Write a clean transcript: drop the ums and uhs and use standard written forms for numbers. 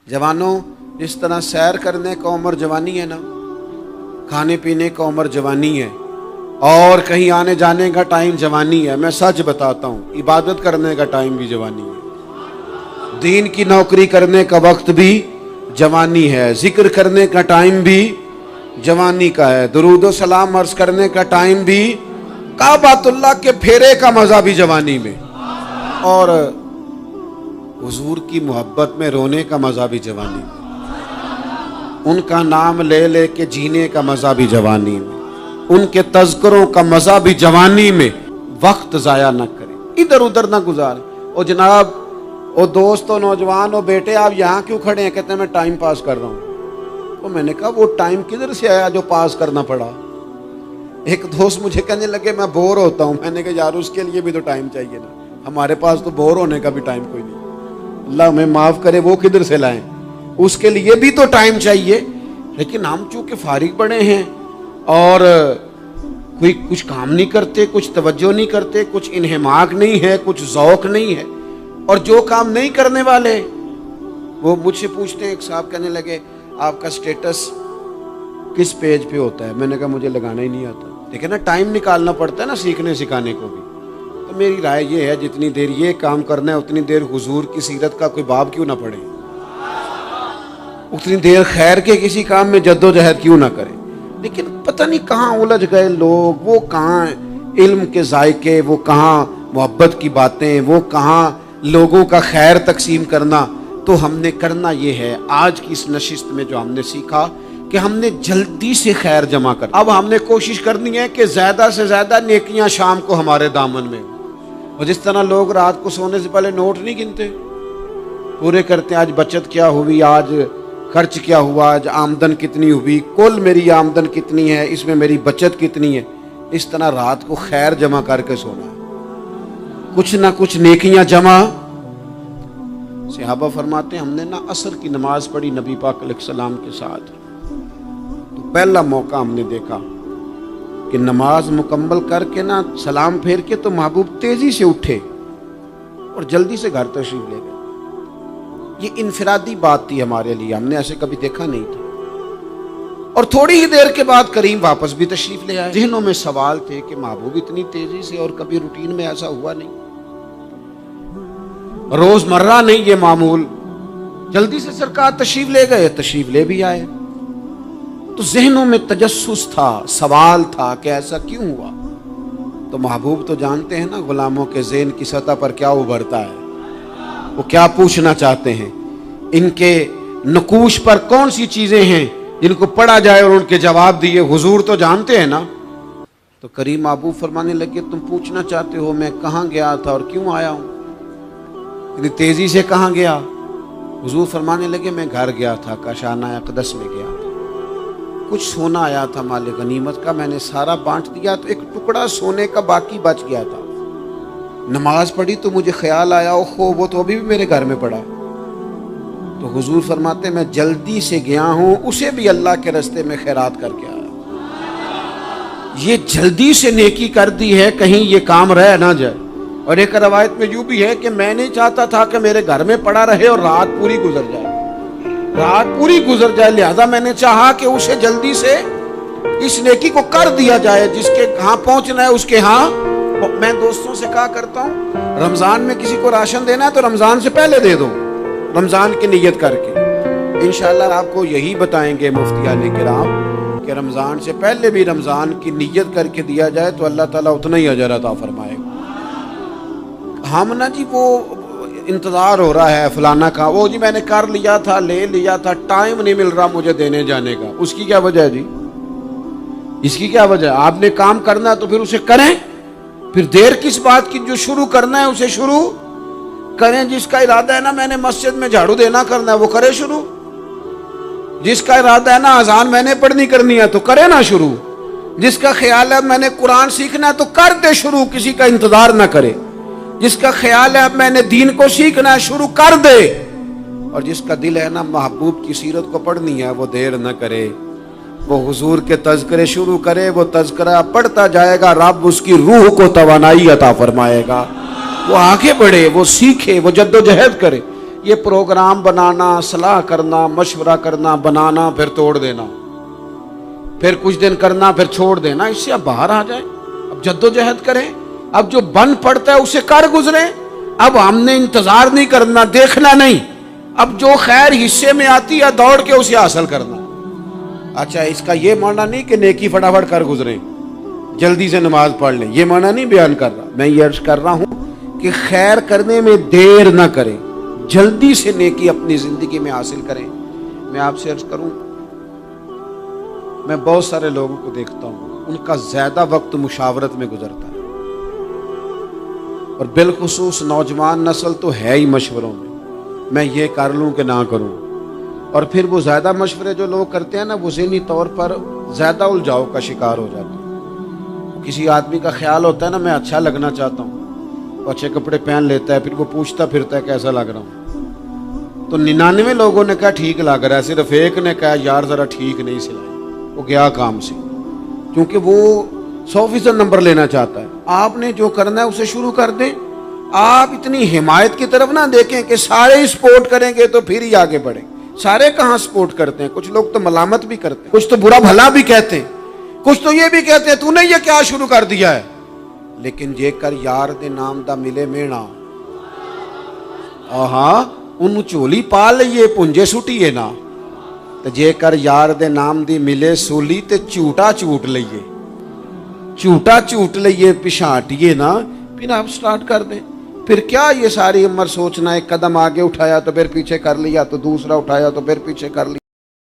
जवानों, जिस तरह सैर करने का उम्र जवानी है ना, खाने पीने का उम्र जवानी है, और कहीं आने जाने का टाइम जवानी है। मैं सच बताता हूँ, इबादत करने का टाइम भी जवानी है, दीन की नौकरी करने का वक्त भी जवानी है, जिक्र करने का टाइम भी जवानी का है, दुरूद व सलाम अर्ज करने का टाइम भी, काबातुल्लाह के फेरे का मजा भी जवानी में, और हुजूर की मोहब्बत में रोने का मजा भी जवानी में, उनका नाम ले ले के जीने का मजा भी जवानी में, उनके तज़किरों का मजा भी जवानी में। वक्त जाया न करें, इधर उधर ना गुजारें। और जनाब, ओ दोस्त, ओ नौजवान, ओ बेटे, आप यहाँ क्यों खड़े हैं? कहते हैं मैं टाइम पास कर रहा हूँ। तो मैंने कहा वो टाइम किधर से आया जो पास करना पड़ा? एक दोस्त मुझे कहने लगे मैं बोर होता हूँ। मैंने कहा यार उसके लिए भी तो टाइम चाहिए ना, हमारे पास तो बोर होने का भी टाइम कोई नहीं। अल्लाह हमें माफ करे, वो किधर से लाएं? उसके लिए भी तो टाइम चाहिए। लेकिन हम चूंकि फारिग पड़े हैं और कोई कुछ काम नहीं करते, कुछ तवज्जो नहीं करते, कुछ इन्हिमाक नहीं है, कुछ ज़ौक़ नहीं है, और जो काम नहीं करने वाले वो मुझसे पूछते हैं। एक साहब कहने लगे आपका स्टेटस किस पेज पे होता है? मैंने कहा मुझे लगाना ही नहीं आता। देखिए ना, टाइम निकालना पड़ता है ना सीखने सिखाने को भी। तो मेरी राय ये है, जितनी देर ये काम करना है उतनी देर हुजूर की सीरत का कोई बाब क्यों ना पढ़े, उतनी देर खैर के किसी काम में जद्दोजहद क्यों ना करें। लेकिन पता नहीं कहाँ उलझ गए लोग, वो कहाँ इल्म के जायके, वो कहाँ मोहब्बत की बातें, वो कहाँ लोगों का खैर तकसीम करना। तो हमने करना ये है, आज की इस नशिस्त में जो हमने सीखा कि हमने जल्दी से खैर जमा कर, अब हमने कोशिश करनी है कि ज़्यादा से ज़्यादा नेकियां शाम को हमारे दामन में हो। और जिस तरह लोग रात को सोने से पहले नोट नहीं गिनते, पूरे करते हैं, आज बचत क्या हुई, आज खर्च क्या हुआ, आज आमदन कितनी हुई, कुल मेरी आमदन कितनी है, इसमें मेरी बचत कितनी है। इस तरह रात को खैर जमा करके सोना, कुछ ना कुछ नेकियां जमा। सहाबा फरमाते हैं हमने ना असर की नमाज पढ़ी नबी पाक अलैहिस्सलाम के साथ, तो पहला मौका हमने देखा कि नमाज मुकम्मल करके ना सलाम फेर के तो महबूब तेजी से उठे और जल्दी से घर तशरीफ ले गए। ये इनफरादी बात थी हमारे लिए, हमने ऐसे कभी देखा नहीं था। और थोड़ी ही देर के बाद करीम वापस भी तशरीफ ले आए। ज़हनों में सवाल थे कि महबूब इतनी तेजी से, और कभी रूटीन में ऐसा हुआ नहीं, रोजमर्रा नहीं ये मामूल। जल्दी से सरकार तशरीफ ले गए, तशरीफ ले भी आए। तो ज़हनों में तजस्सुस था, सवाल था कि ऐसा क्यों हुआ। तो महबूब तो जानते हैं ना गुलामों के ज़हन की सतह पर क्या उभरता है, वो क्या पूछना चाहते हैं, इनके नकूश पर कौन सी चीजें हैं जिनको पढ़ा जाए और उनके जवाब दिए। हुजूर तो जानते हैं ना। तो करीम महबूब फरमाने लगे तुम पूछना चाहते हो मैं कहाँ गया था और क्यों आया हूँ, इतनी तेजी से कहाँ गया? हुजूर फरमाने लगे मैं घर गया था, काशाना अक़दस में गया था, कुछ सोना आया था माल गनीमत का, मैंने सारा बांट दिया, तो एक टुकड़ा सोने का बाकी बच गया था। नमाज पढ़ी तो मुझे ख्याल आया ओहो वो तो अभी भी मेरे घर में पड़ा। तो हुजूर फरमाते मैं जल्दी से गया हूं, उसे भी अल्लाह के रास्ते में खैरात करके आया। ये जल्दी से नेकी कर दी है, कहीं ये काम रह ना जाए। और एक रवायत में यूं भी है कि मैं नहीं चाहता था कि मेरे घर में पड़ा रहे और रात पूरी गुजर जाए, रात पूरी गुजर जाए, लिहाजा मैंने चाहा कि उसे जल्दी से इस नेकी को कर दिया जाए, जिसके कहाँ पहुंचना है उसके यहाँ। मैं दोस्तों से कहा करता हूँ रमजान में किसी को राशन देना है तो रमजान से पहले दे दो, रमजान की नियत करके। इंशाअल्लाह आपको यही बताएंगे मुफ्ती आले किराम कि रमजान से पहले भी रमजान की नियत करके दिया जाए तो अल्लाह ताला उतना ही अजर अता फरमाएगा। हम ना जी वो इंतजार हो रहा है फलाना का, वो जी मैंने कर लिया था, ले लिया था, टाइम नहीं मिल रहा मुझे देने जाने का। उसकी क्या वजह है जी, इसकी क्या वजह है? आपने काम करना है तो फिर उसे करें, फिर देर किस बात की? जो शुरू करना है उसे शुरू करें। जिसका इरादा है ना मैंने मस्जिद में झाड़ू देना करना है वो करे शुरू, जिसका इरादा है ना अजान मैंने पढ़नी करनी है तो करे ना शुरू, जिसका ख्याल है मैंने कुरान सीखना है तो कर दे शुरू, किसी का इंतजार ना करे, जिसका ख्याल है अब मैंने दीन को सीखना है शुरू कर दे, और जिसका दिल है ना महबूब की सीरत को पढ़नी है वो देर न करे, वो हुजूर के तज़किरे शुरू करे, वो तज़किरा पढ़ता जाएगा, रब उसकी रूह को तवानाई अता फरमाएगा, वो आगे बढ़े, वो सीखे, वो जद्दोजहद करे। یہ پروگرام بنانا، صلاح کرنا، مشورہ کرنا، بنانا پھر توڑ دینا، پھر کچھ دن کرنا پھر چھوڑ دینا، اس سے اب باہر آ جائیں، اب جدوجہد کریں، اب جو بن پڑتا ہے اسے کر گزریں۔ اب ہم نے انتظار نہیں کرنا، دیکھنا نہیں، اب جو خیر حصے میں آتی ہے دوڑ کے اسے حاصل کرنا۔ اچھا، اس کا یہ معنی نہیں کہ نیکی فٹافٹ کر گزریں، جلدی سے نماز پڑھ لیں، یہ معنی نہیں بیان کر رہا۔ میں یہ عرض کر رہا ہوں کہ خیر کرنے میں دیر نہ کریں، جلدی سے نیکی اپنی زندگی میں حاصل کریں۔ میں آپ سے عرض کروں، میں بہت سارے لوگوں کو دیکھتا ہوں، ان کا زیادہ وقت مشاورت میں گزرتا ہے، اور بالخصوص نوجوان نسل تو ہے ہی مشوروں میں یہ کر لوں کہ نہ کروں، اور پھر وہ زیادہ مشورے جو لوگ کرتے ہیں نا، وہ ذہنی طور پر زیادہ الجھاؤ کا شکار ہو جاتے ہیں۔ کسی آدمی کا خیال ہوتا ہے نا، میں اچھا لگنا چاہتا ہوں، وہ اچھے کپڑے پہن لیتا ہے، پھر وہ پوچھتا پھرتا ہے کیسا لگ رہا ہوں، تو 99 لوگوں نے کہا ٹھیک لگ رہا ہے، صرف ایک نے کہا یار ذرا ٹھیک نہیں سلائی، وہ گیا کام سے، کیونکہ وہ 100% نمبر لینا چاہتا ہے۔ آپ نے جو کرنا ہے اسے شروع کر دیں، آپ اتنی حمایت کی طرف نہ دیکھیں کہ سارے ہی سپورٹ کریں گے تو پھر ہی آگے بڑھیں۔ سارے کہاں سپورٹ کرتے ہیں، کچھ لوگ تو ملامت بھی کرتے ہیں، کچھ تو برا بھلا بھی کہتے ہیں، کچھ تو یہ بھی کہتے ہیں تو نے یہ کیا شروع کر دیا ہے۔ لیکن جے کر یار دے نام دا ملے مینا، آہاں انہوں چولی پا لئیے پنجے سٹیے نا، تو جے کر یار دے نام دی ملے سولی تے چوٹا چوٹ لئیے، چوٹا چوٹ لئیے پشانٹیے نا، پھر آپ سٹارٹ کر دیں۔ پھر کیا یہ ساری عمر سوچنا، ایک قدم آگے اٹھایا تو پھر پیچھے کر لیا، تو دوسرا اٹھایا تو پھر پیچھے کر لیا۔